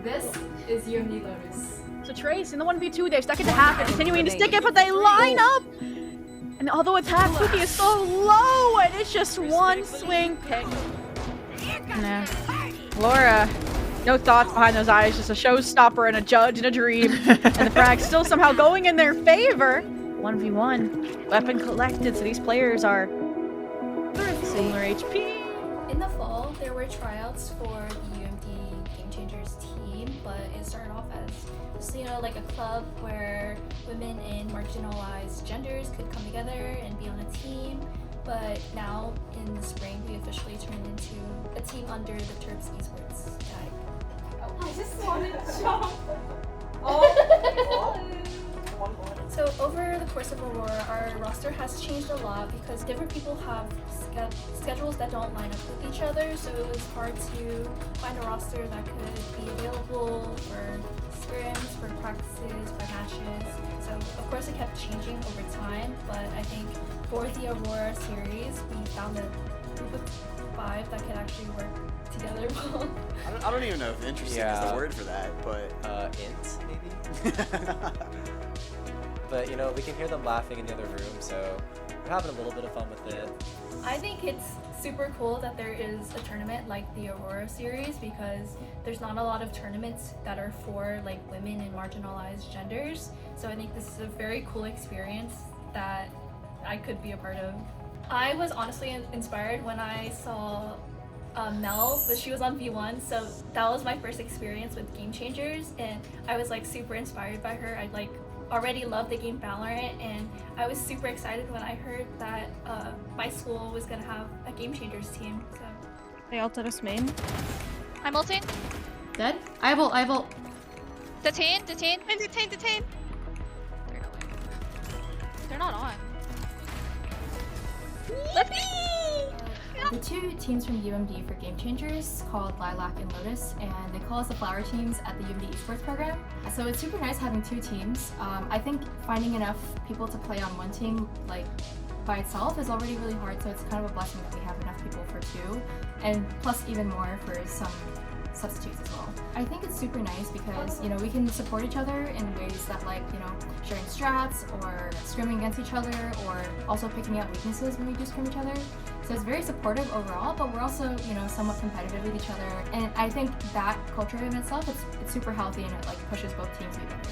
This is UMD Lotus. So Trace in the 1v2, they're stuck into half, they're continuing to stick it, but they line up! And although attack Cookie is so low, and it's just one swing pick. Nah. Laura, no thoughts behind those eyes, just a showstopper and a judge in a dream. And the frag still somehow going in their favor. 1v1, weapon collected, so these players are similar HP. In the fall, there were tryouts for the UMD Game Changers team, but it started off as just, like a club where women in marginalized genders could come together and be on a team. But now, in the spring, we officially turned into a team under the Terps Esports tag. Oh, I just wanted to jump. Oh. So over the course of Aurora, our roster has changed a lot because different people have schedules that don't line up with each other, so it was hard to find a roster that could be available for scrims, for practices, for matches. So of course it kept changing over time, but I think for the Aurora Series, we found a group of 5 that could actually work together well. I don't even know if interesting is the word for that, but... int, maybe? But, we can hear them laughing in the other room, so we're having a little bit of fun with it. I think it's super cool that there is a tournament like the Aurora Series because there's not a lot of tournaments that are for women and marginalized genders. So I think this is a very cool experience that I could be a part of. I was honestly inspired when I saw Mel, but she was on V1, so that was my first experience with Game Changers, and I was super inspired by her. I already loved the game Valorant, and I was super excited when I heard that my school was gonna have a Game Changers team. So They ulted us main. I'm ulting. Dead? I have ult. Detain. Detain. They're not on. Let's the 2 teams from UMD for Game Changers called Lilac and Lotus, and they call us the flower teams at the UMD Esports program. So it's super nice having 2 teams. I think finding enough people to play on one team by itself is already really hard, so it's kind of a blessing that we have enough people for 2, and plus even more for some substitutes as well. I think it's super nice because we can support each other in ways that sharing strats or scrimming against each other, or also picking out weaknesses when we do scrim each other. So it's very supportive overall, but we're also somewhat competitive with each other, and I think that culture in itself it's super healthy, and it pushes both teams to be better.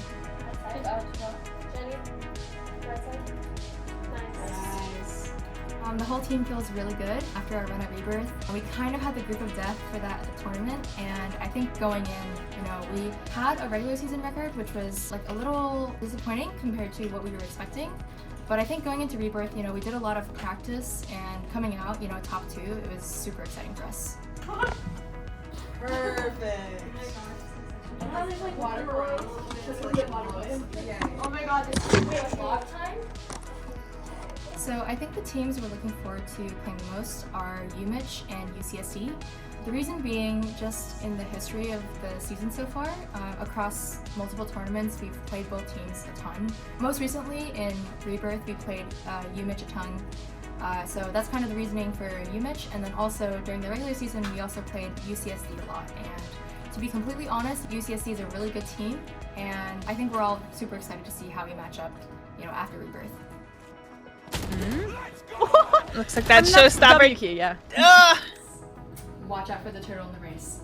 The whole team feels really good after our run at Rebirth. We kind of had the group of death for that tournament, and I think going in, we had a regular season record, which was a little disappointing compared to what we were expecting. But I think going into Rebirth, we did a lot of practice, and coming out, top 2, it was super exciting for us. Perfect. Oh my god, this is vlog time? So I think the teams we're looking forward to playing the most are UMich and UCSC. The reason being, just in the history of the season so far, across multiple tournaments, we've played both teams a ton. Most recently, in Rebirth, we played UMich a ton. So that's kind of the reasoning for UMich, and then also during the regular season, we also played UCSC a lot. And to be completely honest, UCSC is a really good team, and I think we're all super excited to see how we match up, after Rebirth. Looks like that showstopper. Yeah. Watch out for the turtle in the race.